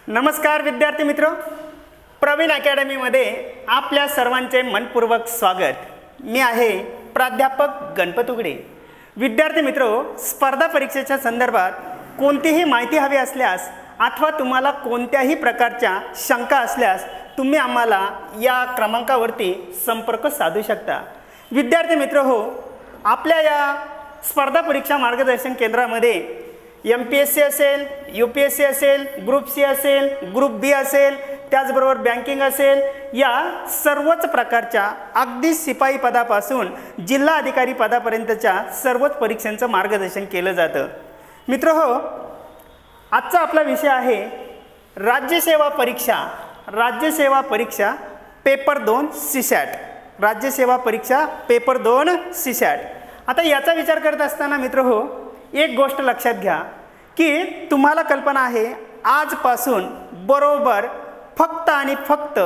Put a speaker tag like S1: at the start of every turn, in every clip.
S1: नमस्कार विद्यार्थी मित्र, प्रवीण अकॅडमीमध्ये आपल्या सर्वांचे मनपूर्वक स्वागत। मी आहे प्राध्यापक गणपत उगडे। विद्यार्थी मित्र, स्पर्धा परीक्षेच्या संदर्भात कोणतीही माहिती हवी असल्यास अथवा तुम्हाला कोणत्याही प्रकारच्या शंका असल्यास तुम्ही आम्हाला या क्रमांकावरती संपर्क साधू शकता। विद्यार्थी मित्र हो, आपल्या या स्पर्धा परीक्षा मार्गदर्शन केंद्रामध्ये MPSC असेल, UPSC असेल, ग्रुप C असेल, ग्रुप B असेल, त्याचबरोबर बँकिंग असेल, या सर्वच प्रकारच्या अगदी शिपाई पदापासून जिल्हा अधिकारी पदापर्यंतच्या सर्वच परीक्षांचं मार्गदर्शन केलं जातं। मित्र हो, आजचा आपला विषय आहे राज्यसेवा परीक्षा पेपर 2 CSAT। राज्यसेवा परीक्षा पेपर 2 CSAT। आता याचा विचार करत असताना मित्र हो, एक गोष्ट लक्षात घ्या की तुम्हाला कल्पना आहे आजपासून बरोबर फक्त आणि फक्त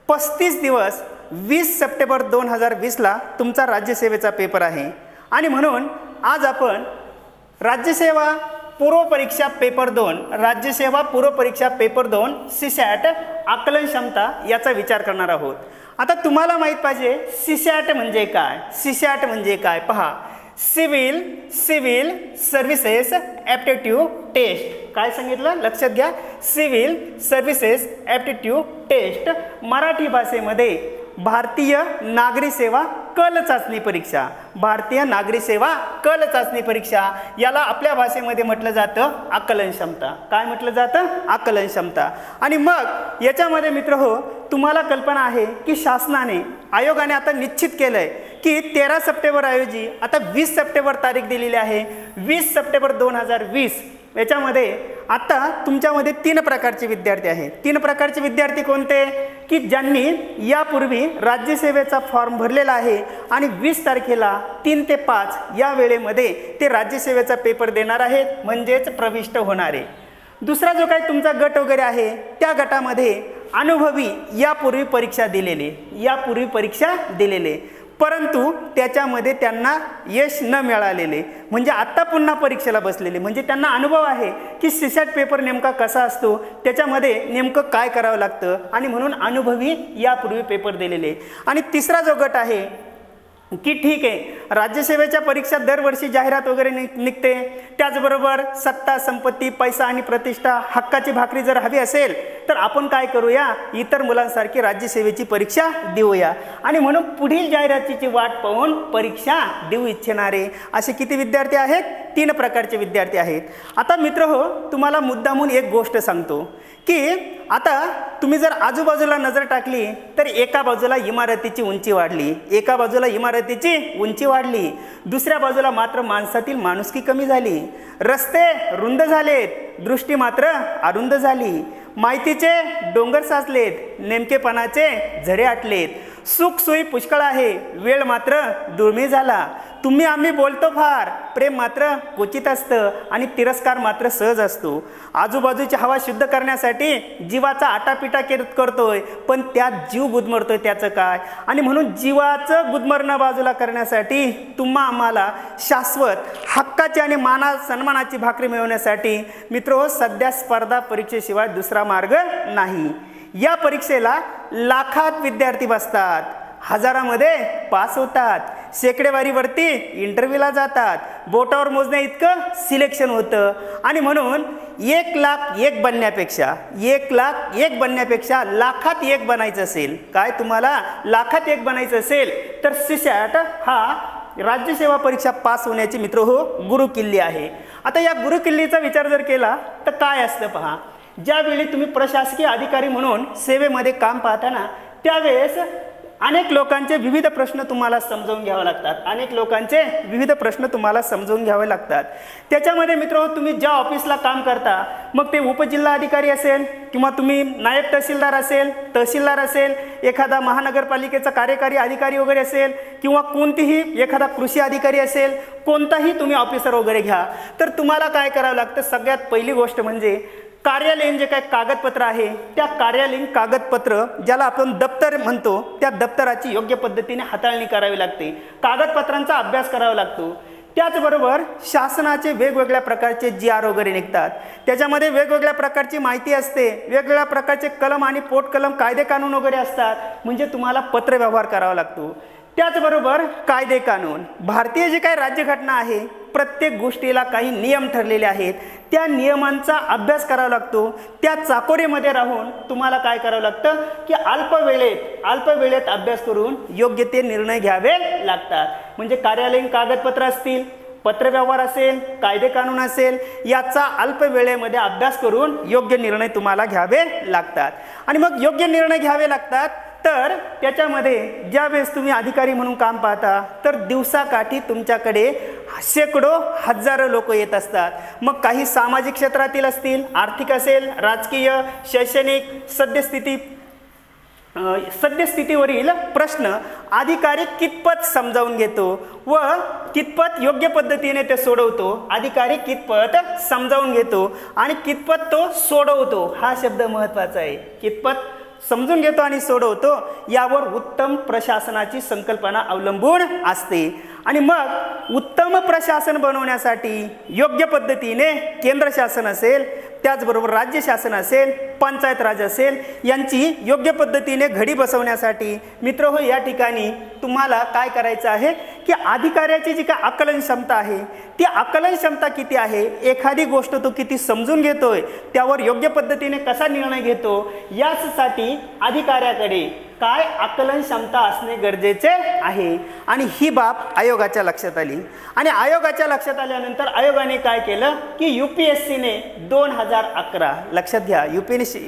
S1: 35 दिवस 20 सप्टेंबर 2020 ला तुमचा राज्यसेवेचा पेपर आहे। आणि म्हणून आज आपण राज्यसेवा पूर्व परीक्षा पेपर 2 CSAT आकलन क्षमता याचा विचार करणार आहोत। आता तुम्हाला माहित पाहिजे CSAT म्हणजे काय। CSAT म्हणजे काय पहा, सिव्हिल सर्व्हिसेस ॲप्टिट्यूड टेस्ट। काय सांगितलं लक्षात घ्या, civil services aptitude test, Marathi भाषेमध्ये भारतीय नागरी सेवा कल चाचणी परीक्षा। भारतीय नागरी सेवा कल चाचणी परीक्षा याला आपल्या भाषेमध्ये म्हटलं जातं आकलन क्षमता। काय म्हटलं जातं? आकलन क्षमता। आणि मग याच्यामध्ये मित्र हो, तुम्हाला कल्पना आहे की शासनाने आयोगाने आता निश्चित केलंय की 13 सप्टेंबर ऐवजी आता 20 सप्टेंबर तारीख दिलेली आहे। 20 सप्टेंबर 2020 याच्यामध्ये आता तुमच्यामध्ये 3 प्रकारचे विद्यार्थी आहेत। 3 प्रकारचे विद्यार्थी कोणते? की ज्यांनी यापूर्वी राज्यसेवेचा फॉर्म भरलेला आहे आणि 20 तारखेला 3 ते 5 या वेळेमध्ये ते राज्यसेवेचा पेपर देणार आहेत, म्हणजेच प्रविष्ट होणारे। दुसरा जो काही तुमचा गट वगैरे आहे त्या गटामध्ये अनुभवी यापूर्वी परीक्षा दिलेले परंतु त्याच्यामध्ये त्यांना यश न मिळालेले, म्हणजे आता पुन्हा परीक्षेला बसलेले, म्हणजे त्यांना अनुभव आहे की CSAT पेपर नेमका कसा असतो, त्याच्यामध्ये नेमकं काय करावं लागतं, आणि म्हणून अनुभवी यापूर्वी पेपर दिलेले। आणि तिसरा जो गट आहे की ठीक आहे, राज्यसेवेच्या परीक्षा दरवर्षी जाहिरात वगैरे निघते, त्याचबरोबर सत्ता संपत्ती पैसा आणि प्रतिष्ठा हक्काची भाकरी जर हवी असेल तर आपण काय करूया, इतर मुलांसारखी राज्यसेवेची परीक्षा देऊया, आणि म्हणून पुढील जाहिरातीची वाट पाहून परीक्षा देऊ इच्छिणारे असे किती विद्यार्थी आहेत? 3 प्रकारचे विद्यार्थी आहेत। आता मित्र हो, तुम्हाला मुद्दामून एक गोष्ट सांगतो की आता तुम्ही जर आजूबाजूला नजर टाकली तर एका बाजूला इमारतीची उंची वाढली, दुसऱ्या बाजूला मात्र माणसातील माणुसकी कमी झाली, रस्ते रुंद झालेत, दृष्टी मात्र अरुंद झाली, माहितीचे डोंगर साचलेत, नेमकेपणाचे झरे आटलेत, सुख सोयी पुष्कळ आहे, वेळ मात्र दुर्मिळ झाला, तुम्ही आम्ही बोलतो फार, प्रेम मात्र क्वचित असतं आणि तिरस्कार मात्र सहज असतो, आजूबाजूची हवा शुद्ध करण्यासाठी जीवाचा आटापिटा करतोय पण त्यात जीव गुदमरतोय, त्याचं काय? आणि म्हणून जीवाचं गुदमरणं बाजूला करण्यासाठी तुम्हा आम्हाला शाश्वत हक्काची आणि सन्मानाची भाकरी मिळवण्यासाठी मित्र सध्या स्पर्धा परीक्षेशिवाय दुसरा मार्ग नाही। या परीक्षेला लाखात विद्यार्थी बसतात, हजारामध्ये पास होतात, शेकडेवारीवरती इंटरव्ह्यूला जातात, बोटावर मोजण्या इतकं सिलेक्शन होतं, आणि म्हणून 1,00,001 बनण्यापेक्षा लाखात एक बनायचं असेल, काय तुम्हाला लाखात एक बनायचं असेल तर CSAT हा राज्यसेवा परीक्षा पास होण्याची मित्र हो गुरुकिल्ली आहे। आता या गुरुकिल्लीचा विचार जर केला तर काय असतं पहा, ज्यावेळी तुम्ही प्रशासकीय अधिकारी म्हणून सेवेमध्ये काम पाहता ना, त्यावेळेस अनेक लोकांचे विविध प्रश्न तुम्हाला समजावून घ्यावे लागतात। त्याच्यामध्ये मित्र तुम्ही ज्या ऑफिसला काम करता, मग ते उपजिल्हा अधिकारी असेल किंवा तुम्ही नायब तहसीलदार असेल, एखादा महानगरपालिकेचा कार्यकारी अधिकारी वगैरे असेल, किंवा कोणतीही एखादा कृषी अधिकारी असेल, कोणताही तुम्ही ऑफिसर वगैरे घ्या, तर तुम्हाला काय करावं लागतं? सगळ्यात पहिली गोष्ट म्हणजे कार्यालयीन जे काही कागदपत्र आहे त्या कार्यालयीन कागदपत्र ज्याला आपण दप्तर म्हणतो त्या दप्तराची योग्य पद्धतीने हाताळणी करावी लागते, कागदपत्रांचा अभ्यास करावा लागतो। त्याचबरोबर शासनाचे वेगवेगळ्या प्रकारचे GR वगैरे निघतात, त्याच्यामध्ये वेगवेगळ्या प्रकारची माहिती असते, वेगवेगळ्या प्रकारचे कलम आणि पोटकलम कायदे कानून वगैरे असतात, म्हणजे तुम्हाला पत्रव्यवहार करावा लागतो. त्याचबरोबर कायदे कानून, भारतीय जी काही राज्यघटना आहे प्रत्येक गोष्टीला काही नियम ठरलेले आहेत, त्या नियमांचा अभ्यास करावा लागतो. त्या चाकोरीमध्ये राहून तुम्हाला काय करावं लागतं की अल्प वेळेत अभ्यास करून योग्य ते निर्णय घ्यावे लागतात. म्हणजे कार्यालयीन कागदपत्र असतील, पत्रव्यवहार असेल, कायदे कानून असेल, याचा अल्प वेळेमध्ये अभ्यास करून योग्य निर्णय तुम्हाला घ्यावे लागतात. आणि मग योग्य निर्णय घ्यावे लागतात तर त्याच्यामध्ये ज्या वेळेस तुम्ही अधिकारी म्हणून काम पाहता तर दिवसाकाठी तुमच्याकडे शेकडो हजारो लोक येत असतात. मग काही सामाजिक क्षेत्रातील असतील, आर्थिक असेल, राजकीय, शैक्षणिक, सद्यस्थितीवरील प्रश्न अधिकारी कितपत समजावून घेतो व कितपत योग्य पद्धतीने ते सोडवतो. अधिकारी कितपत समजावून घेतो आणि कितपत तो सोडवतो, हा शब्द महत्त्वाचा आहे. कितपत समजून घेतो आणि सोडवतो यावर उत्तम प्रशासनाची संकल्पना अवलंबून असते. आणि मग उत्तम प्रशासन बनवण्यासाठी योग्य पद्धतीने केंद्र शासन असेल, त्याचबरोबर राज्य शासन असेल, पंचायत राज असेल, यांची योग्य पद्धतीने घडी बसवण्यासाठी मित्रहो या ठिकाणी तुम्हाला काय करायचं आहे की अधिकाऱ्याची जी काय आकलन क्षमता आहे ती आकलन क्षमता किती आहे, एखादी गोष्ट तो किती समजून घेतोय, त्यावर योग्य पद्धतीने कसा निर्णय घेतो, यासाठी अधिकाऱ्याकडे काय आकलन क्षमता असणे गरजेचे आहे. आणि ही बाब आयोगाच्या लक्षात आली. आणि आयोगाच्या लक्षात आल्यानंतर आयोगाने काय केलं की UPSCने 2011, लक्षात घ्या,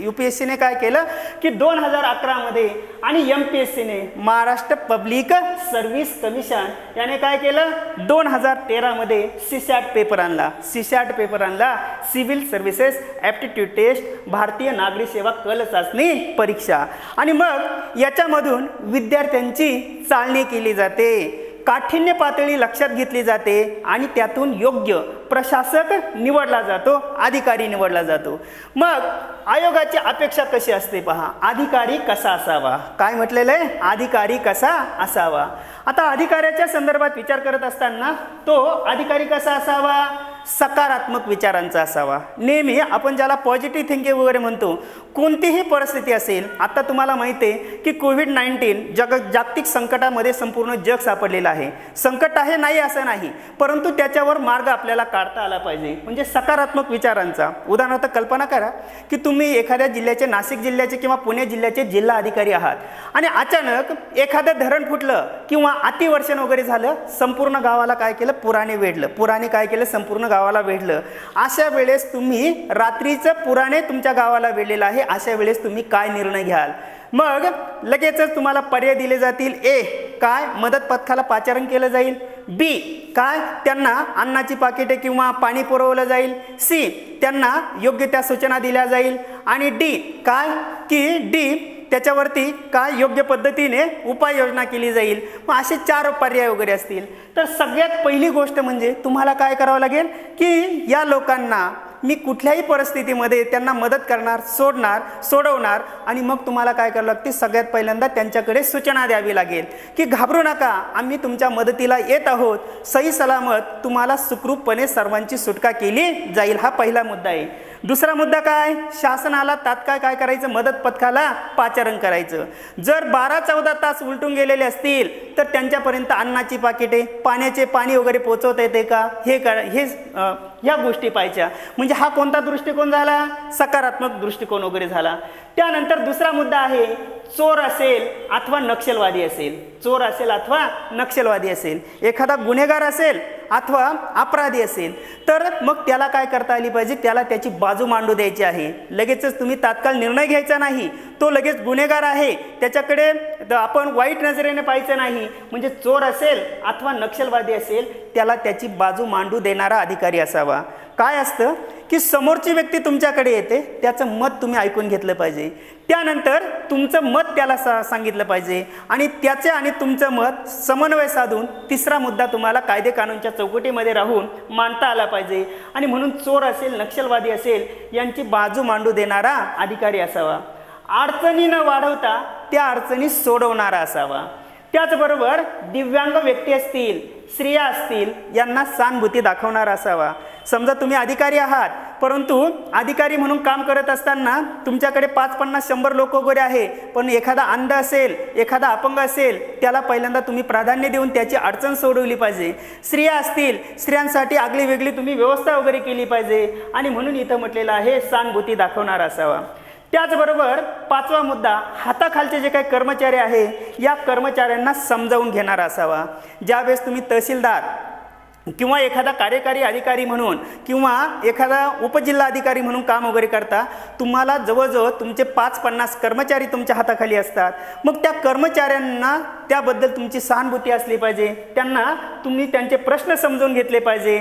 S1: UPSCने काय केलं की 2011 मध्ये आणि MPSCने महाराष्ट्र पब्लिक सर्व्हिस कमिशन याने काय केलं 2013 मध्ये CSAT पेपर आणला. CSAT पेपर आणला, सिव्हिल सर्व्हिसेस ॲप्टिट्यूड टेस्ट, भारतीय नागरी सेवा कल चाचणी परीक्षा. आणि मग याच्यामधून विद्यार्थ्यांची चालणी केली जाते, काठिण्य पातळी लक्षात घेतली जाते आणि त्यातून योग्य प्रशासक निवडला जातो, अधिकारी निवडला जातो. मग आयोगाची अपेक्षा कशी असते पहा, अधिकारी कसा असावा, काय म्हटलेलं आहे, अधिकारी कसा असावा. आता अधिकाऱ्याच्या संदर्भात विचार करत असताना तो अधिकारी कसा असावा, सकारात्मक विचारांचा असावा. नेहमी आपण ज्याला पॉझिटिव्ह थिंकिंग वगैरे म्हणतो, कोणतीही परिस्थिती असेल, आता तुम्हाला माहिती आहे की कोविड-19 जागतिक संकटामध्ये संपूर्ण जग सापडलेलं आहे. संकट आहे नाही असं नाही, परंतु त्याच्यावर मार्ग आपल्याला काढता आला पाहिजे, म्हणजे सकारात्मक विचारांचा. उदाहरणार्थ कल्पना करा की तुम्ही एखाद्या जिल्ह्याचे, नाशिक जिल्ह्याचे किंवा पुणे जिल्ह्याचे जिल्हा अधिकारी आहात आणि अचानक एखादं धरण फुटलं किंवा अतिवर्षण वगैरे झालं, संपूर्ण गावाला काय केलं, पुराने वेढलं. पुराने काय केलं, संपूर्ण गावाला वेढलं. अशा वेळेस तुम्ही, रात्रीचं पुराने तुमच्या गावाला वेढलेलं आहे, अशा वेळेस तुम्ही काय निर्णय घ्याल. मग लगेचच तुम्हाला पर्याय दिले जातील. ए काय, मदत पथकाला पाचारण केलं जाईल. बी काय, त्यांना अन्नाची पाकिटे किंवा पाणी पुरवलं जाईल. सी त्यांना योग्य त्या सूचना दिल्या जाईल. आणि डी काय की डी त्याच्यावरती काय योग्य पद्धतीने उपाययोजना केली जाईल. मग असे 4 पर्याय वगैरे असतील. तर सगळ्यात पहिली गोष्ट म्हणजे तुम्हाला काय करावं लागेल की या लोकांना मी कुठल्याही परिस्थितीमध्ये त्यांना मदत करणार, सोडवणार. आणि मग तुम्हाला काय करावं लागते, सगळ्यात पहिल्यांदा त्यांच्याकडे सूचना द्यावी लागेल की घाबरू नका, आम्ही तुमच्या मदतीला येत आहोत, सही सलामत तुम्हाला सुखरूपपणे सर्वांची सुटका केली जाईल. हा पहिला मुद्दा आहे. दुसरा मुद्दा काय, शासनाला तात्काळ काय करायचं, मदत पथकाला पाचारण करायचं. जर 12-14 तास उलटून गेलेले असतील तर त्यांच्यापर्यंत अन्नाची पाकिटे, पाण्याचे पाणी वगैरे पोहोचवता येते का, ह्या गोष्टी पाहिजे. म्हणजे हा कोणता दृष्टिकोन झाला, सकारात्मक दृष्टिकोन वगैरे झाला. त्यानंतर दुसरा मुद्दा आहे, चोर असेल अथवा नक्षलवादी असेल. चोर असेल अथवा नक्षलवादी असेल, एखादा गुन्हेगार असेल अथवा अपराधी असेल, तर मग त्याला काय करता आली पाहिजे, त्याला त्याची बाजू मांडू द्यायची आहे. लगेचच तुम्ही तात्काळ निर्णय घ्यायचा नाही. तो लगेच गुन्हेगार आहे त्याच्याकडे आपण वाईट नजरेने पाहायचं नाही. म्हणजे चोर असेल अथवा नक्षलवादी असेल, त्याला त्याची बाजू मांडू देणारा अधिकारी असावा. काय असतं की समोरची व्यक्ती तुमच्याकडे येते, त्याचं मत तुम्ही ऐकून घेतलं पाहिजे. त्यानंतर तुमचं मत त्याला सांगितलं पाहिजे आणि त्याचे आणि तुमचं मत समन्वय साधून तिसरा मुद्दा तुम्हाला कायदे कानूनच्या चौकटीमध्ये राहून मांडता आला पाहिजे. आणि म्हणून चोर असेल, नक्षलवादी असेल, यांची बाजू मांडू देणारा अधिकारी असावा. अडचणी न वाढवता त्या अडचणी सोडवणारा असावा. त्याचबरोबर दिव्यांग व्यक्ती असतील स्त्रिया असतील यांना सहानुभूती दाखवणारा असावा. समजा तुम्ही अधिकारी आहात, परंतु अधिकारी म्हणून काम करत असताना तुमच्याकडे 5-50-100 लोक वगैरे आहे, पण एखादा अंध असेल, एखादा अपंग असेल, त्याला पहिल्यांदा तुम्ही प्राधान्य देऊन त्याची अडचण सोडवली पाहिजे. स्त्रिया असतील, स्त्रियांसाठी आगळी वेगळी तुम्ही व्यवस्था वगैरे केली पाहिजे. आणि म्हणून इथं म्हटलेलं आहे सहानुभूती दाखवणारा असावा. त्याचबरोबर 5वा मुद्दा, हाताखालचे जे काही कर्मचारी आहे या कर्मचाऱ्यांना समजावून घेणारा असावा. ज्यावेळेस तुम्ही तहसीलदार किंवा एखादा कार्यकारी अधिकारी म्हणून किंवा एखादा उपजिल्हाधिकारी म्हणून काम वगैरे करता, तुम्हाला जवळजवळ तुमचे 5-50 कर्मचारी तुमच्या हाताखाली असतात. मग त्या कर्मचाऱ्यांना त्याबद्दल तुमची सहानुभूती असली पाहिजे, त्यांना तुम्ही त्यांचे प्रश्न समजून घेतले पाहिजे,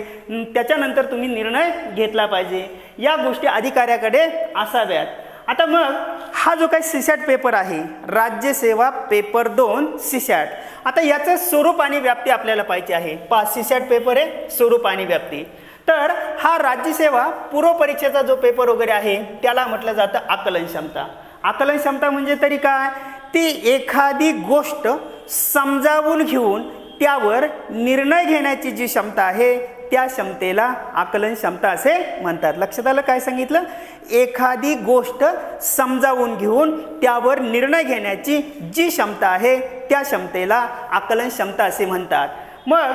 S1: त्याच्यानंतर तुम्ही निर्णय घेतला पाहिजे. या गोष्टी अधिकाऱ्याकडे असाव्यात. आता मग हा जो काही सीसॅट पेपर आहे, राज्यसेवा पेपर 2 सीसॅट, आता याचं स्वरूप आणि व्याप्ती आपल्याला पाहिजे आहे. सीसॅट पेपर आहे, स्वरूप आणि व्याप्ती. तर हा राज्यसेवा पूर्व परीक्षेचा जो पेपर वगैरे आहे त्याला म्हटलं जातं आकलन क्षमता. आकलन क्षमता म्हणजे तरी काय, ती एखादी गोष्ट समजावून घेऊन त्यावर निर्णय घेण्याची जी क्षमता आहे त्या क्षमतेला आकलन क्षमता असे म्हणतात. लक्षात आलं काय सांगितलं? एखादी गोष्ट समजावून घेऊन त्यावर निर्णय घेण्याची जी क्षमता आहे त्या क्षमतेला आकलन क्षमता असे म्हणतात. मग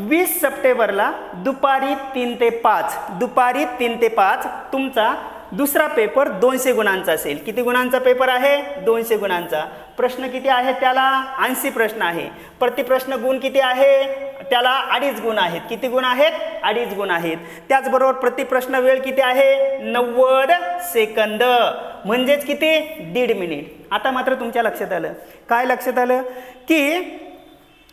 S1: 20 सप्टेंबरला दुपारी 3 ते 5 तुमचा दुसरा पेपर 200 गुणांचा असेल. किती गुणांचा पेपर आहे? 200 गुणांचा. प्रश्न किती आहे? त्याला 80 प्रश्न आहे. प्रतिप्रश्न गुण किती आहे? त्याला 2.5 गुण आहेत. किती गुण आहेत? 2.5 गुण आहेत. त्याचबरोबर प्रतिप्रश्न वेळ किती आहे? 90 सेकंद, म्हणजेच किती? 1.5 मिनिट. आता मात्र तुमच्या लक्षात आलं काय? लक्षात आलं की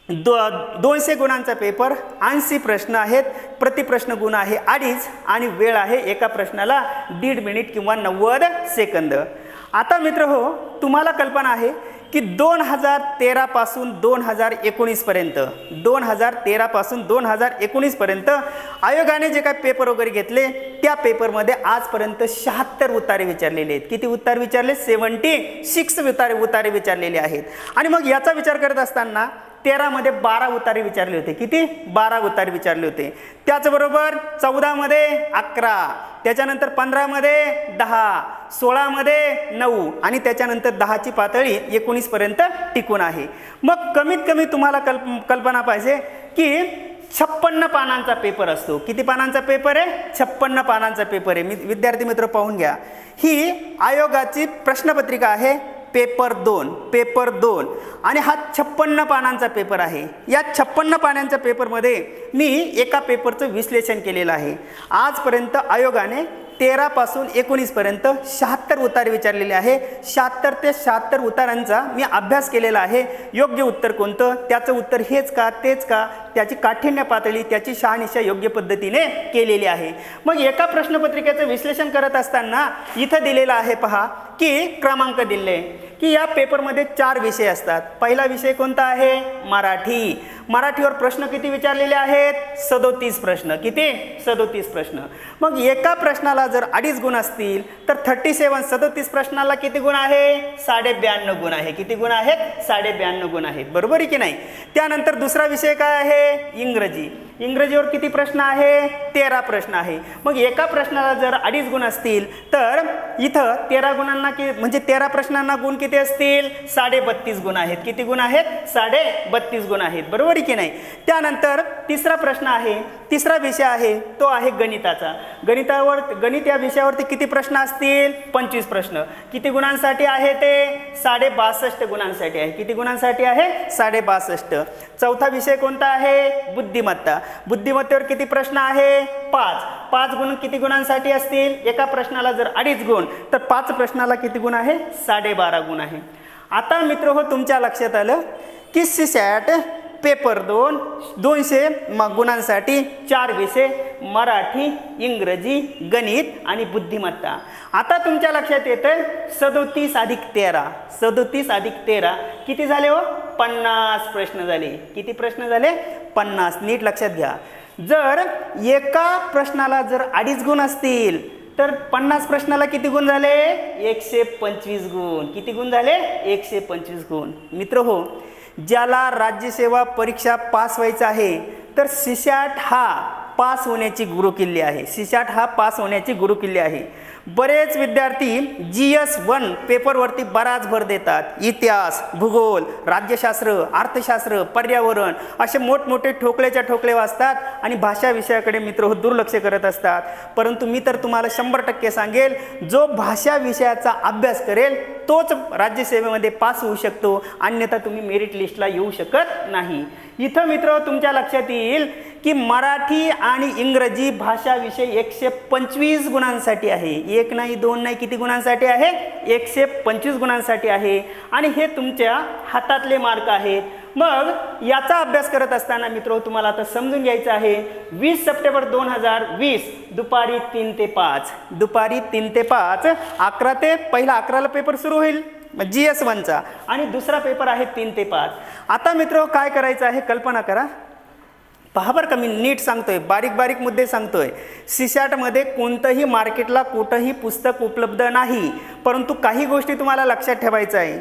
S1: 200 गुणांचा पेपर, 80 प्रश्न आहेत, प्रतिप्रश्न गुण आहे 2.5 आणि वेळ आहे एका प्रश्नाला 1.5 मिनिट किंवा 90 सेकंद. आता मित्र हो, तुम्हाला कल्पना आहे की 2013 पासून 2019 पर्यंत 2013 पासून 2019 पर्यंत आयोगाने जे काही पेपर वगैरे घेतले त्या पेपरमध्ये आजपर्यंत 76 उतारे विचारलेले आहेत. किती उतारे विचारले? 76 उतारे विचारलेले आहेत. आणि मग याचा विचार करत असताना 13 मध्ये 12 उतारे विचारले होते. किती? 12 उतारे विचारले होते. त्याचबरोबर 14 मध्ये 11, त्याच्यानंतर 15 मध्ये 10, 16 मध्ये 9 आणि त्याच्यानंतर 10ची पातळी 19 पर्यंत टिकून आहे. मग कमीत कमी तुम्हाला कल्पना पाहिजे की 56 पानांचा पेपर असतो. किती पानांचा पेपर आहे? 56 पानांचा पेपर आहे. विद्यार्थी मित्र पाहून घ्या, ही आयोगाची प्रश्नपत्रिका आहे पेपर 2 आणि हा 56 पानांचा पेपर आहे. या 56 पानांच्या पेपरमध्ये मी एका पेपरचं विश्लेषण केलेलं आहे. आजपर्यंत आयोगाने 13 पासून 19 पर्यंत 76 उतारे विचारलेले आहे. 76 ते 76 उतारांचा मी अभ्यास केलेला आहे. योग्य उत्तर कोणतं, त्याचं उत्तर हेच का तेच का, त्याची काठिण्य पातळी, त्याची शहानिशा योग्य पद्धतीने केलेली आहे. मग एका प्रश्नपत्रिकेचं विश्लेषण करत असताना इथं दिलेलं आहे पहा की क्रमांक दिले की या पेपरमध्ये 4 विषय असतात. पहिला विषय कोणता आहे? मराठी. मराठीवर प्रश्न किती विचारलेले आहेत? 37 प्रश्न. किती? 37 प्रश्न. मग एका प्रश्नाला जर 2.5 गुण असतील तर 37 प्रश्नाला किती गुण आहे? 92 गुण आहे. किती गुण आहेत? 92 गुण आहेत. बरोबर आहे की नाही? त्यानंतर दुसरा विषय काय आहे? इंग्रजी. इंग्रजीवर किती प्रश्न आहे? 13 प्रश्न आहे. मग एका प्रश्नाला जर 2.5 गुण असतील तर इथं 13 गुणांना म्हणजे 13 प्रश्नांना गुण किती असतील? 32.5 गुण आहेत. किती गुण आहेत? 32.5 गुण आहेत. बरोबर आहे की नाही? त्यानंतर तिसरा प्रश्न आहे, तिसरा विषय आहे तो आहे गणिताचा. गणित या विषयावरती किती प्रश्न असतील? 25 प्रश्न. किती गुणांसाठी आहे ते? 62 गुणांसाठी आहे. किती गुणांसाठी आहे? 62. चौथा विषय कोणता आहे? बुद्धिमत्ता. बुद्धिमत्तेवर किती प्रश्न आहे? 5 गुण किती गुणांसाठी असतील? एका प्रश्नाला जर 2.5 गुण तर 5 प्रश्नाला किती गुण आहे? 12.5 गुण आहे. आता मित्र हो, तुमच्या लक्षात आलं की सीसॅट पेपर 200 गुणांसाठी 4 विषय, मराठी, इंग्रजी, गणित आणि बुद्धिमत्ता. आता तुमच्या लक्षात येतं 37 अधिक 13 किती झाले हो? 50 प्रश्न झाले. किती प्रश्न झाले? 50. नीट लक्षात घ्या, जर एका प्रश्नाला जर 2.5 गुण असतील तर 50 प्रश्नाला किती गुण झाले? 125 गुण. किती गुण झाले? 125 गुण. मित्र हो, ज्याला राज्यसेवा परीक्षा पास व्हायचं आहे तर सीसॅट हा पास होण्याची गुरुकिल्ली आहे. सीसॅट हा पास होण्याची गुरुकिल्ली आहे. बरेच विद्यार्थी GS1 पेपरवरती बराच भर देतात. इतिहास, भूगोल, राज्यशास्त्र, अर्थशास्त्र, पर्यावरण असे मोठमोठे ठोकळेच्या ठोकळे वाचतात आणि भाषा विषयाकडे मित्र दुर्लक्ष करत असतात. परंतु मी तर तुम्हाला 100% सांगेल, जो भाषा विषयाचा अभ्यास करेल तोच राज्यसेवेमध्ये पास होऊ शकतो, अन्यथा तुम्ही मेरिट लिस्टला येऊ शकत नाही. इथं मित्र तुमच्या लक्षात येईल की मराठी आणि इंग्रजी भाषा विषय 125 गुणांसाठी आहे. एक नाही, दोन नाही, किती गुणांसाठी आहे? 125 गुणांसाठी आहे. आणि हे तुमच्या हातातले मार्क आहेत. मग याचा अभ्यास करत असताना मित्र तुम्हाला आता समजून घ्यायचं आहे, 20 सप्टेंबर 2020 दुपारी 3 ते 5, दुपारी 3 ते 5, 11ला पेपर सुरू होईल GS1चा आणि दुसरा पेपर आहे 3 ते 5. आता मित्र काय करायचं आहे कल्पना करा. पहा बरं का, मी नीट सांगतोय, बारीक बारीक मुद्दे सांगतोय. सीसॅटमध्ये कोणतंही मार्केटला कुठंही पुस्तक उपलब्ध नाही, परंतु काही गोष्टी तुम्हाला लक्षात ठेवायचं आहे.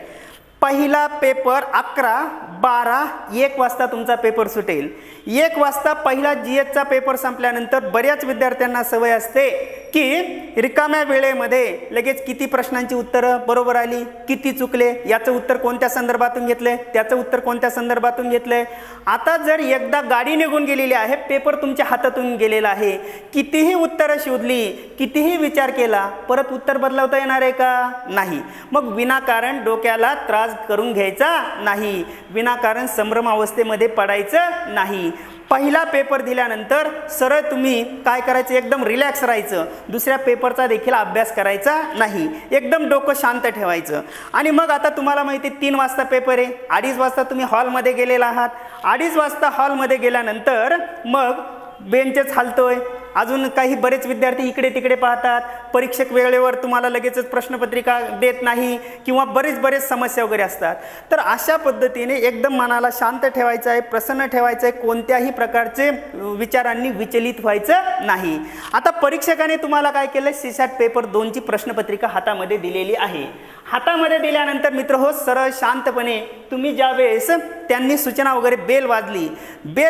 S1: पहिला पेपर 11, 12, 1 वाजता तुमचा पेपर सुटेल. 1 वाजता पहिला GSचा पेपर संपल्यानंतर बऱ्याच विद्यार्थ्यांना सवय असते की रिकाम्या वेळेमध्ये लगेच किती प्रश्नांची उत्तरं बरोबर आली, किती चुकले, याचं उत्तर कोणत्या संदर्भातून घेतले, त्याचं उत्तर कोणत्या संदर्भातून घेतले. आता जर एकदा गाडी निघून गेलेली आहे, पेपर तुमच्या हातातून गेलेला आहे, कितीही उत्तरं शोधली, कितीही विचार केला, परत उत्तर बदलवता येणार आहे का? नाही. मग विनाकारण डोक्याला त्रास करून घ्यायचा नाही, विनाकारण संभ्रमावस्थेमध्ये पडायचं नाही. पहिला पेपर दिल्यानंतर सरळ तुम्ही काय करायचं, एकदम रिलॅक्स राहायचं. दुसऱ्या पेपरचा देखील अभ्यास करायचा नाही, एकदम डोकं शांत ठेवायचं. आणि मग आता तुम्हाला माहिती 3 वाजता पेपर आहे, 2:30 वाजता तुम्ही हॉलमध्ये गेलेला आहात. 2:30 वाजता हॉलमध्ये गेल्यानंतर मग बेंचच हलतोय, अजून काही बरेच विद्यार्थी इकडे तिकडे पाहतात, परीक्षक वेळेवर तुम्हाला लगेचच प्रश्नपत्रिका देत नाही किंवा बरेच समस्या वगैरे असतात. तर अशा पद्धतीने एकदम मनाला शांत ठेवायचं आहे, प्रसन्न ठेवायचं आहे, कोणत्याही प्रकारचे विचारांनी विचलित व्हायचं नाही. आता परीक्षकाने तुम्हाला काय केलं, सीसॅट पेपर 2ची प्रश्नपत्रिका हातामध्ये दिलेली आहे. हातामध्ये दिल्यानंतर मित्र हो, सरळ शांतपणे तुम्ही ज्यावेळेस त्यांनी सूचना वगैरे बेल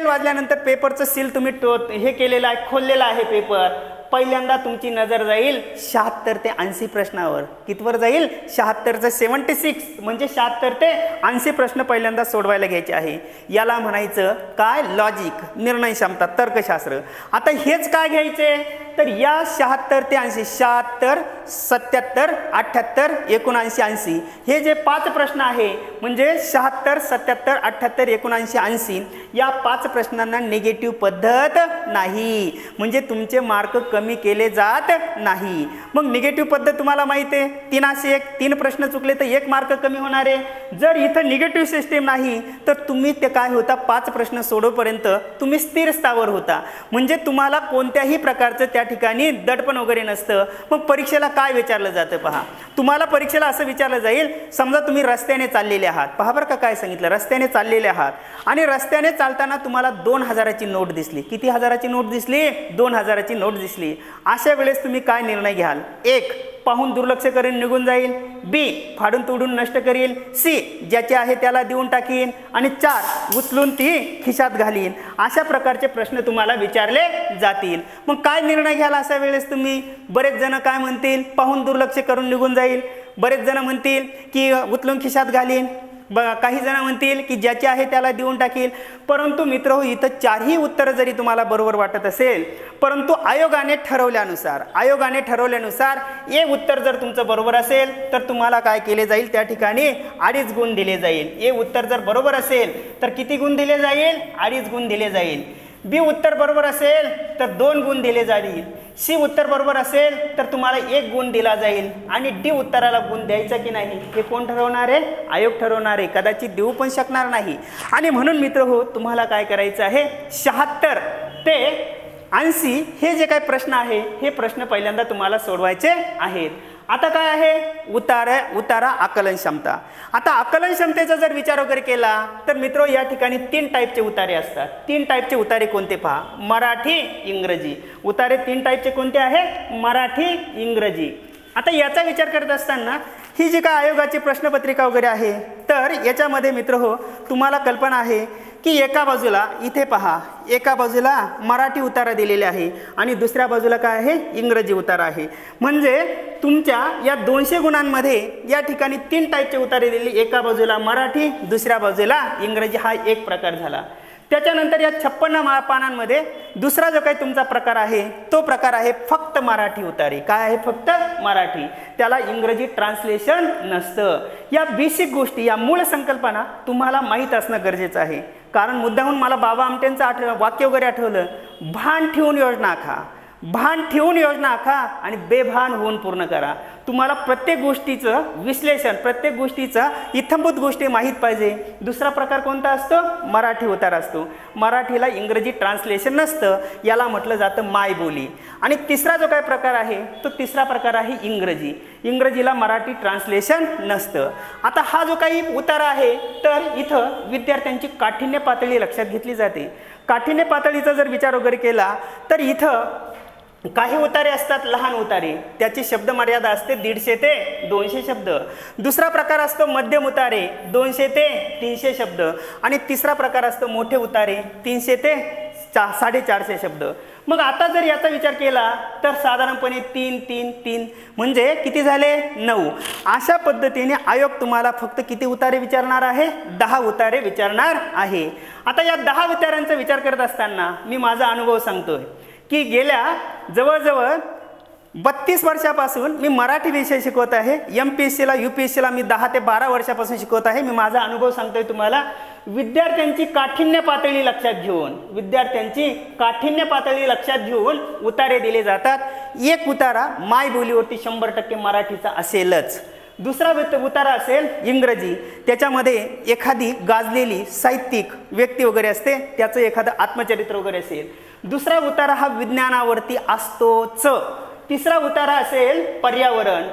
S1: वाजल्यानंतर पेपरचं सील तुम्ही हे केलेलं आहे, खोललेलं आहे पेपर. पहिल्यांदा तुमची नजर जाईल 76 ते 80 प्रश्नावर. कितवर जाईल? 76 ते 76, म्हणजे 76 ते 80 प्रश्न पहिल्यांदा सोडवायला घ्यायचे आहे. याला म्हणायचं काय? लॉजिक, निर्णय क्षमता, तर्कशास्त्र. आता हेच काय घ्यायचे, तर या 76 ते 80, 76, 77, 78, 79, 80 हे जे 5 प्रश्न आहे, म्हणजे 76, 77, 78, 79, 80 या 5 प्रश्नांना निगेटिव्ह पद्धत नाही, म्हणजे तुमचे मार्क कमी केले जात नाही. मग निगेटिव्ह पद्धत तुम्हाला माहिती आहे, 301, 3 प्रश्न चुकले तर 1 मार्क कमी होणार आहे. जर इथं निगेटिव्ह सिस्टीम नाही तर तुम्ही ते काय होता, 5 प्रश्न सोडोपर्यंत तुम्ही स्थिर स्थावर होता, म्हणजे तुम्हाला कोणत्याही प्रकारचं त्या ठिकाणी दडपण वगैरे नसतं. मग परीक्षेला काय विचारलं जातं पहा, तुम्हाला परीक्षेला असं विचारलं जाईल, समजा तुम्ही रस्त्याने चाललेले आहात, पहा बरं का काय सांगितलं, रस्त्याने चाललेले आहात आणि रस्त्याने चालताना तुम्हाला 2000ची नोट दिसली. किती हजाराची नोट दिसली? 2000ची नोट दिसली. अशा वेळेस तुम्ही काय निर्णय घ्याल? 1 पाहून दुर्लक्ष करून निघून जाईल, B फाडून तोडून नष्ट करील, C ज्याचे आहे त्याला देऊन टाकीन आणि 4 उचलून ती खिशात घालीन. अशा प्रकारचे प्रश्न तुम्हाला विचारले जातील. मग काय निर्णय घ्याल अशा वेळेस तुम्ही? बरेच जण काय म्हणतील, पाहून दुर्लक्ष करून निघून जाईल, बरेच जण म्हणतील की उचलून खिशात घालीन, काही जण म्हणतील की ज्याचे आहे त्याला देऊन टाकील. परंतु मित्र हो, इथं 4ही उत्तर जरी तुम्हाला बरोबर वाटत असेल, परंतु आयोगाने ठरवल्यानुसार ए उत्तर जर तुमचं बरोबर असेल तर तुम्हाला काय केले जाईल, त्या ठिकाणी 2.5 गुण दिले जाईल. ए उत्तर जर बरोबर असेल तर किती गुण दिले जाईल? 2.5 गुण दिले जाईल. बी उत्तर बरोबर असेल तर 2 गुण दिले जाईल. सी उत्तर बरोबर असेल तर तुम्हाला 1 गुण दिला जाईल आणि डी उत्तराला गुण द्यायचा की नाही हे कोण ठरवणार आहे? आयोग ठरवणार आहे. कदाचित देऊ पण शकणार नाही. आणि म्हणून मित्र हो, तुम्हाला काय करायचं आहे, 76 ते 80 हे जे काही प्रश्न आहे हे प्रश्न पहिल्यांदा तुम्हाला सोडवायचे आहेत. आता काय आहे, उतारा आकलन क्षमता. आता आकलन क्षमतेचा जर विचार वगैरे केला तर मित्र या ठिकाणी 3 टाईपचे उतारे असतात. 3 टाईपचे उतारे कोणते पहा, मराठी, इंग्रजी. उतारे 3 टाईपचे कोणते आहे? मराठी, इंग्रजी. आता याचा विचार करत असताना ही जी काय आयोगाची प्रश्नपत्रिका वगैरे आहे, तर याच्यामध्ये मित्र हो तुम्हाला कल्पना आहे की एका बाजूला इथे पहा, एका बाजूला मराठी उतारा दिलेले आहे आणि दुसऱ्या बाजूला काय आहे, इंग्रजी उतारा आहे. म्हणजे तुमच्या या 200 गुणांमध्ये या ठिकाणी 3 टाईपचे उतारे दिले, एका बाजूला मराठी, दुसऱ्या बाजूला इंग्रजी. हा एक प्रकार झाला. त्याच्यानंतर या 56 पानांमध्ये दुसरा जो काही तुमचा प्रकार आहे तो प्रकार आहे फक्त मराठी उतारे. काय आहे, फक्त मराठी, त्याला इंग्रजी ट्रान्सलेशन नसतं. या बेसिक गोष्टी, या मूळ संकल्पना तुम्हाला माहीत असणं गरजेचं आहे. कारण मुद्दाहून मला बाबा आमटेंचं वाक्य वगैरे आठवलं, भान ठेवून योजना आखा, भान ठेवून योजना आखा आणि बेभान होऊन पूर्ण करा. तुम्हाला प्रत्येक गोष्टीचं विश्लेषण, प्रत्येक गोष्टीचा इत्थंभूत गोष्टी माहीत पाहिजे. दुसरा प्रकार कोणता असतो, मराठी उतारा असतो. मराठीला इंग्रजी ट्रान्सलेशन नसतं, याला म्हटलं जातं मायबोली. आणि तिसरा जो काही प्रकार आहे तो तिसरा प्रकार आहे इंग्रजी. इंग्रजीला मराठी ट्रान्सलेशन नसतं. आता हा जो काही उतारा आहे तर इथं विद्यार्थ्यांची काठिण्य पातळी लक्षात घेतली जाते. काठिण्य पातळीचा जर विचार वगैरे केला तर इथं काही उतारे असतात लहान उतारे, त्याची शब्द मर्यादा असते 150 ते 200 शब्द. दुसरा प्रकार असतो मध्यम उतारे 200 ते 300 शब्द. आणि तिसरा प्रकार असतो मोठे उतारे 300 ते 450 शब्द. मग आता जर याचा विचार केला तर साधारणपणे 3 3 3 म्हणजे किती झाले, 9. अशा पद्धतीने आयोग तुम्हाला फक्त किती उतारे विचारणार आहे, 10 उतारे विचारणार आहे. आता या 10 उतारांचा विचार करत असताना मी माझा अनुभव सांगतोय की गेल्या जवळजवळ 32 वर्षापासून मी मराठी विषय शिकवत आहे. MPSCला UPSCला मी 10 ते 12 वर्षापासून शिकवत आहे. मी माझा अनुभव सांगतोय तुम्हाला. विद्यार्थ्यांची काठिण्य पातळी लक्षात घेऊन, विद्यार्थ्यांची काठिण्य पातळी लक्षात घेऊन उतारे दिले जातात. एक उतारा मायबोलीवरती 100% मराठीचा असेलच. दुसरा उतारा असेल इंग्रजी, त्याच्यामध्ये एखादी गाजलेली साहित्यिक व्यक्ती वगैरे असते, त्याचं एखादं आत्मचरित्र वगैरे असेल. दुसरा उतारा हा विज्ञानावरती असतोच. तिसरा उतारा असेल पर्यावरण,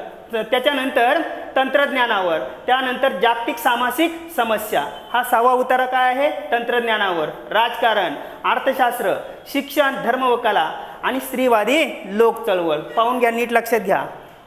S1: त्याच्यानंतर तंत्रज्ञानावर, त्यानंतर जागतिक सामाजिक समस्या. हा 6वा उतारा काय आहे, तंत्रज्ञानावर, राजकारण, अर्थशास्त्र, शिक्षण, धर्म व कला आणि स्त्रीवादी लोक चळवळ. पाहून घ्या, नीट लक्षात घ्या.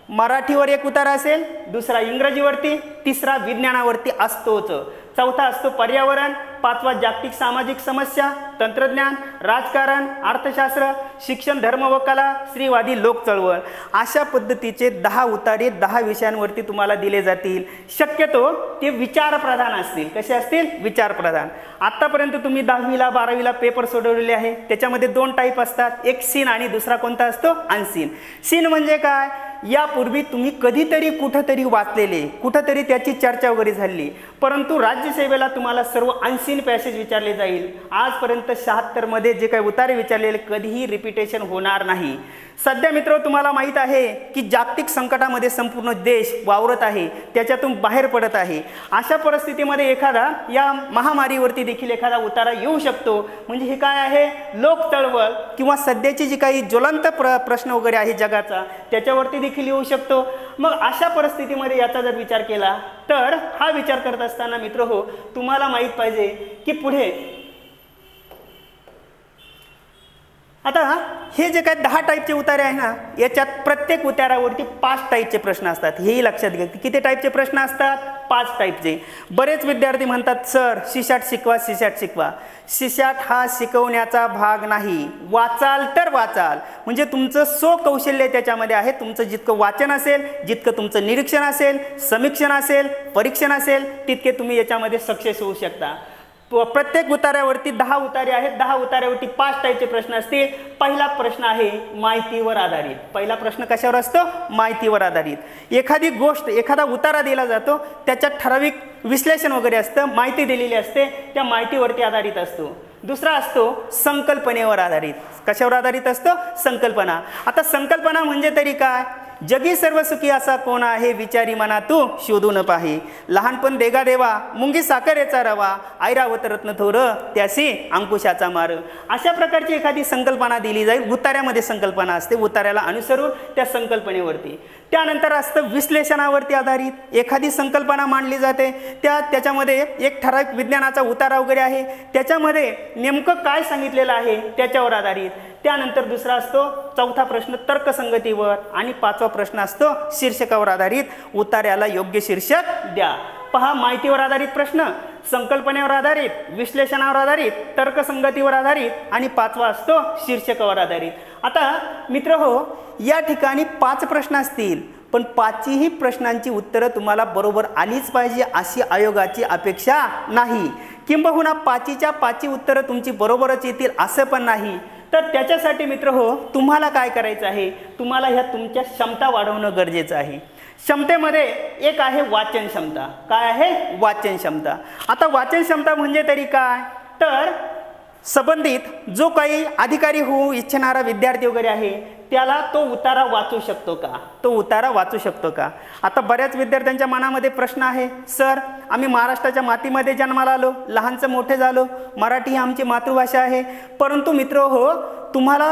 S1: मराठीवर एक उतारा असेल, दुसरा इंग्रजीवरती, तिसरा विज्ञानावरती असतोच, चौथा असतो पर्यावरण, 5वा जागतिक सामाजिक समस्या, तंत्रज्ञान, राजकारण, अर्थशास्त्र, शिक्षण, धर्म व कला, स्त्रीवादी लोक चळवळ. अशा पद्धतीचे 10 उतारे 10 विषयांवरती तुम्हाला दिले जातील. शक्यतो ते विचारप्रधान असतील. कसे असतील, विचारप्रधान. आत्तापर्यंत तुम्ही 10वीला 12वीला पेपर सोडवलेले आहे, त्याच्यामध्ये 2 टाईप असतात, एक सीन आणि दुसरा कोणता असतो, अनसीन. सीन म्हणजे काय, यापूर्वी तुम्ही कधीतरी कुठंतरी वाचलेले, कुठंतरी त्याची चर्चा वगैरे झाली, परंतु राज्यसेवेला तुम्हाला सर्व अनसीन पॅसेज विचारले जाईल. आजपर्यंत 76 मध्ये जे काही उतारे विचारलेले कधीही रिपिटेशन होणार नाही. सध्या मित्र तुम्हाला माहीत आहे की जागतिक संकटामध्ये संपूर्ण देश वावरत आहे, त्याच्यातून बाहेर पडत आहे. अशा परिस्थितीमध्ये एखादा या महामारीवरती देखील एखादा उतारा येऊ शकतो. म्हणजे हे काय आहे, लोक चळवळ किंवा सध्याची जी काही ज्वलंत प्रश्न वगैरे आहे जगाचा, त्याच्यावरती देखील येऊ शकतो. मग अशा परिस्थितीमध्ये याचा जर विचार केला तर हा विचार करत असताना मित्र हो तुम्हाला माहीत पाहिजे की पुढे आता हे जे काही 10 टाईपचे उतारे आहे ना, याच्यात प्रत्येक उतारावरती 5 टाईपचे प्रश्न असतात. हेही लक्षात घ्या. किती टाईपचे प्रश्न असतात, 5 टाईपचे. बरेच विद्यार्थी म्हणतात सर सीसॅट शिकवा, सीसॅट शिकवा. सीसॅट हा शिकवण्याचा भाग नाही. वाचाल तर वाचाल, म्हणजे तुमचं कौशल्य त्याच्यामध्ये आहे. तुमचं जितकं वाचन असेल, जितकं तुमचं निरीक्षण असेल, समीक्षण असेल, परीक्षण असेल, तितके तुम्ही याच्यामध्ये सक्सेस होऊ शकता. प्रत्येक उतार्यावरती 10 उतारे आहेत. 10 उतार्यावरती 5 टाईपचे प्रश्न असतील. पहिला प्रश्न आहे माहितीवर आधारित. पहिला प्रश्न कशावर असतो, माहितीवर आधारित. एखादी गोष्ट, एखादा उतारा दिला जातो, त्याच्यात ठराविक विश्लेषण वगैरे असतं, माहिती दिलेली असते, त्या माहितीवरती आधारित असतो. दुसरा असतो संकल्पनेवर आधारित. कशावर आधारित असतो, संकल्पना. आता संकल्पना म्हणजे तरी काय, जगी सर्व सुखी असा कोण आहे, विचारी मना तू शोधून पाहे. लहानपण देगा देवा, मुंगी साखरेचा रवा, ऐरावत रत्न थोर, त्यासी अंकुशाचा मार. अशा प्रकारची एखादी संकल्पना दिली जाईल. उतार्यामध्ये संकल्पना असते, उतार्याला अनुसरून त्या संकल्पनेवरती. त्यानंतर असतं विश्लेषणावरती आधारित. एखादी संकल्पना मांडली जाते, त्याच्यामध्ये एक ठराविक विज्ञानाचा उतारा वगैरे आहे, त्याच्यामध्ये नेमकं काय सांगितलेलं आहे त्याच्यावर आधारित. त्यानंतर दुसरा असतो चौथा प्रश्न तर्कसंगतीवर आणि पाचवा प्रश्न असतो शीर्षकावर आधारित उतार्याला योग्य शीर्षक द्या. पहा, माहितीवर आधारित प्रश्न, संकल्पनेवर आधारित, विश्लेषणावर आधारित, तर्कसंगतीवर आधारित आणि पाचवा असतो शीर्षकावर आधारित. आता मित्र हो, या ठिकाणी 5 प्रश्न असतील, पण 5ही प्रश्नांची उत्तरं तुम्हाला बरोबर आलीच पाहिजे अशी आयोगाची अपेक्षा नाही. किंबहुना 5च्या 5 उत्तरं तुमची बरोबरच येतील असं पण नाही. तर त्याच्यासाठी मित्र हो, तुम्हाला काय करायचं आहे, तुम्हाला ह्या तुमच्या क्षमता वाढवणं गरजेचं आहे. क्षमतेमध्ये एक आहे वाचन क्षमता. काय आहे? वाचन क्षमता. आता वाचन क्षमता म्हणजे तरी काय, तर संबंधित जो काही अधिकारी होऊ इच्छिणारा विद्यार्थी वगैरे आहे त्याला तो उतारा वाचू शकतो का, तो उतारा वाचू शकतो का. आता बऱ्याच विद्यार्थ्यांच्या मनामध्ये प्रश्न आहे, सर आम्ही महाराष्ट्राच्या मातीमध्ये जन्माला आलो, लहानचं मोठे झालो, मराठी ही आमची मातृभाषा आहे, परंतु मित्र हो तुम्हाला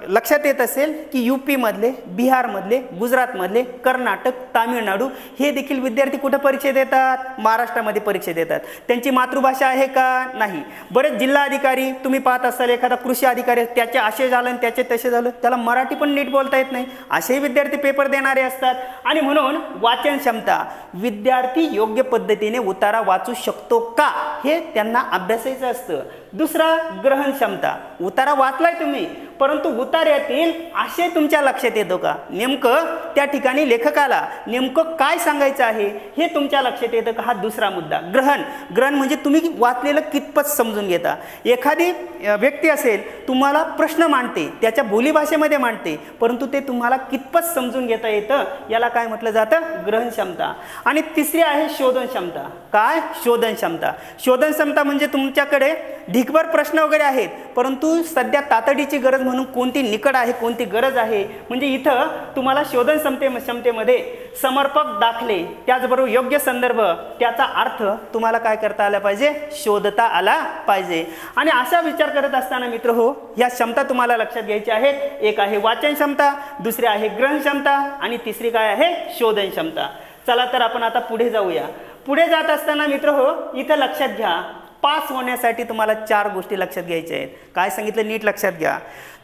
S1: लक्षात येत असेल की UP-मधले, बिहारमधले, गुजरातमधले, कर्नाटक, तामिळनाडू हे देखील विद्यार्थी कुठे परीक्षा देतात, महाराष्ट्रामध्ये परीक्षा देतात. त्यांची मातृभाषा आहे का, नाही. बरेच जिल्हा अधिकारी तुम्ही पाहत असाल, एखादा कृषी अधिकारी त्याचे असे झालं आणि त्याचे तसे झालं, त्याला मराठी पण नीट बोलता येत नाही, असेही विद्यार्थी पेपर देणारे असतात. आणि म्हणून वाचन क्षमता, विद्यार्थी योग्य पद्धतीने उतारा वाचू शकतो का हे त्यांना अभ्यासायचं असतं. दुसरा ग्रहण क्षमता, उतारा वाचलाय तुम्ही परंतु उतार्यातील आशय तुमच्या लक्षात येतो का, नेमकं त्या ठिकाणी लेखकाला नेमकं काय सांगायचं आहे हे तुमच्या लक्षात येतं का, हा दुसरा मुद्दा. ग्रहण म्हणजे तुम्ही वाचलेलं कितपत समजून घेता. एखादी व्यक्ती असेल तुम्हाला प्रश्न मांडते, त्याच्या बोलीभाषेमध्ये मांडते, परंतु ते तुम्हाला कितपत समजून घेता येतं याला काय म्हटलं जातं, ग्रहण क्षमता. आणि तिसरी आहे शोधन क्षमता. काय? शोधन क्षमता. शोधन क्षमता म्हणजे तुमच्याकडे ढिगभर प्रश्न वगैरे आहेत परंतु सध्या तातडीची गरज म्हणून कोणती निकड आहे, कोणती गरज आहे, म्हणजे इथं तुम्हाला शोधन क्षमतेमध्ये समर्पक दाखले, त्याचबरोबर योग्य संदर्भ, त्याचा अर्थ तुम्हाला काय करता आला पाहिजे, शोधता आला पाहिजे. आणि असा विचार करत असताना मित्र हो, या क्षमता तुम्हाला लक्षात घ्यायच्या आहेत. एक आहे वाचन क्षमता, दुसरी आहे ग्रहण क्षमता आणि तिसरी काय आहे, शोधन क्षमता. चला तर आपण आता पुढे जाऊया. पुढे जात असताना मित्र हो, इथं लक्षात घ्या, पास होण्यासाठी तुम्हाला 4 गोष्टी लक्षात घ्यायच्या आहेत. काय सांगितलं नीट लक्षात घ्या.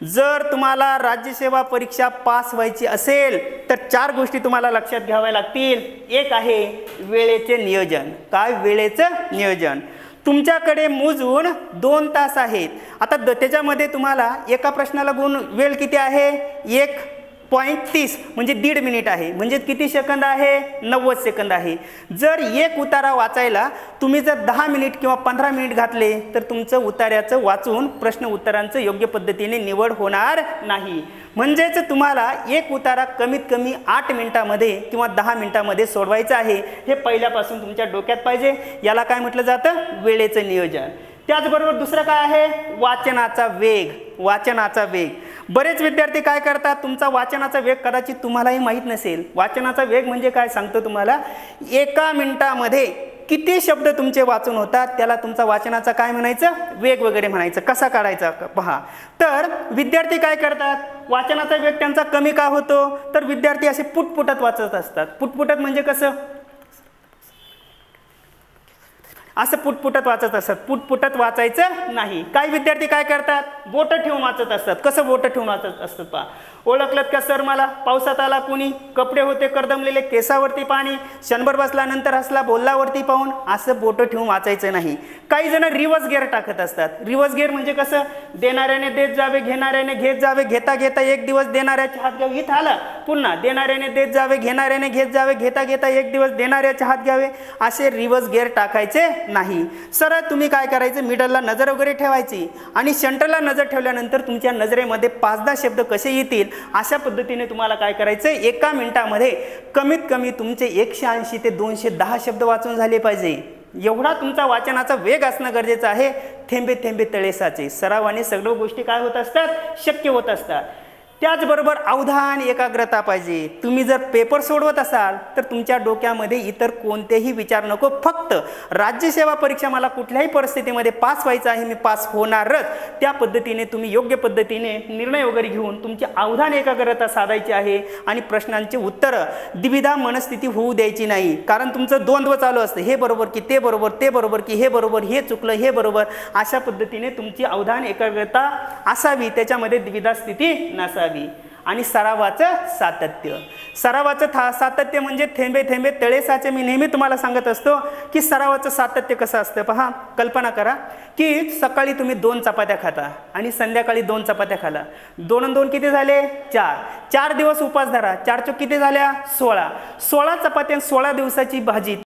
S1: जर तुम्हाला राज्यसेवा परीक्षा पास व्हायची असेल तर 4 गोष्टी तुम्हाला लक्षात घ्याव्या लागतील. एक आहे वेळेचे नियोजन. काय? वेळेचं नियोजन. तुमच्याकडे मोजून 2 तास आहेत. आता त्याच्यामध्ये तुम्हाला एका प्रश्नाला गुण वेळ किती आहे, 1.30 म्हणजे 1.5 मिनिट आहे, म्हणजे किती सेकंद आहे, 90 सेकंद आहे. जर एक उतारा वाचायला तुम्ही जर 10 मिनिट किंवा 15 मिनिट घातले तर तुमचं उतार्याचं वाचून प्रश्न उत्तरांचं योग्य पद्धतीने निवड होणार नाही. म्हणजेच तुम्हाला एक उतारा कमीत कमी 8 मिनिटामध्ये किंवा 10 मिनिटामध्ये सोडवायचं आहे. हे पहिल्यापासून तुमच्या डोक्यात पाहिजे. याला काय म्हटलं जातं, वेळेचं नियोजन. त्याचबरोबर दुसरं काय आहे, वाचनाचा वेग. वाचनाचा वेग. बरेच विद्यार्थी काय करतात, तुमचा वाचनाचा वेग कदाचित तुम्हालाही माहीत नसेल. वाचनाचा वेग म्हणजे काय सांगतो तुम्हाला, एका मिनिटामध्ये किती शब्द तुमचे वाचून होतात त्याला तुमचा वाचनाचा काय म्हणायचं, वेग वगैरे म्हणायचं. कसा काढायचा पहा. तर विद्यार्थी काय करतात, वाचनाचा वेग त्यांचा कमी का होतो, तर विद्यार्थी असे पुटपुटत वाचत असतात. पुटपुटत म्हणजे कसं, असं पुटपुटत वाचत असतात. पुटपुटत वाचायचं नाही. काही विद्यार्थी काय करतात, बोटं ठेवून वाचत असतात. कसं बोटं ठेवून वाचत असतात पहा. ओळखलं का सर मला, पावसात आला कुणी, कपडे होते करदमलेले, केसावरती पाणी, क्षणभर बसल्यानंतर हसला बोलल्यावरती पाहून, असं बोटं ठेवून वाचायचं नाही. काही जण रिवर्स गेअर टाकत असतात. रिवर्स गेअर म्हणजे कसं, देणाऱ्याने देत जावे, घेणाऱ्याने घेत जावे, घेता घेता एक दिवस देणाऱ्याच्या हात घ्यावे, इथं आला पुन्हा देणाऱ्याने देत जावे, घेणाऱ्याने घेत जावे, घेता घेता एक दिवस देणाऱ्याच्या हात घ्यावे, असे रिवर्स गेअर टाकायचे नाही. सरळ तुम्ही काय करायचं, मिडलला नजर वगैरे ठेवायची आणि सेंटरला नजर ठेवल्यानंतर तुमच्या नजरेमध्ये 5-10 शब्द कसे येतील अशा पद्धतीने तुम्हाला काय करायचं, एका मिनिटामध्ये कमीत कमी तुमचे 180 ते 210 शब्द वाचून झाले पाहिजे. एवढा तुमचा वाचनाचा वेग असणं गरजेचं आहे. थेंबे थेंबे तळे साचे. सरावाने सगळ्या गोष्टी काय होत असतात, शक्य होत असतात. त्याचबरोबर अवधान एकाग्रता पाहिजे. तुम्ही जर पेपर सोडवत असाल तर तुमच्या डोक्यामध्ये इतर कोणतेही विचार नको. फक्त राज्यसेवा परीक्षा मला कुठल्याही परिस्थितीमध्ये पास व्हायचं आहे, मी पास होणारच. त्या पद्धतीने तुम्ही योग्य पद्धतीने निर्णय वगैरे घेऊन तुमची अवधान एकाग्रता साधायची आहे आणि प्रश्नांची उत्तरं द्विधा मनस्थिती होऊ द्यायची नाही. कारण तुमचं द्वंद्व चालू असतं, हे बरोबर की ते बरोबर, ते बरोबर की हे बरोबर, हे चुकलं हे बरोबर. अशा पद्धतीने तुमची अवधान एकाग्रता असावी, त्याच्यामध्ये द्विधा स्थिती नसावी. आणि सरावाचं सातत्य. सरावाचं सातत्य म्हणजे थेंबे थेंबे तळे साचे. मी नेहमी तुम्हाला सांगत असतो की सरावाचं सातत्य कसं असतं. पहा, कल्पना करा की सकाळी तुम्ही 2 चपात्या खाता आणि संध्याकाळी 2 चपात्या खाला. 2 आणि 2 किती झाले? 4. 4 दिवस उपास धरा. 4 चोक किती झाल्या? 16. 16 चपात्या 16 दिवसाची भाजी.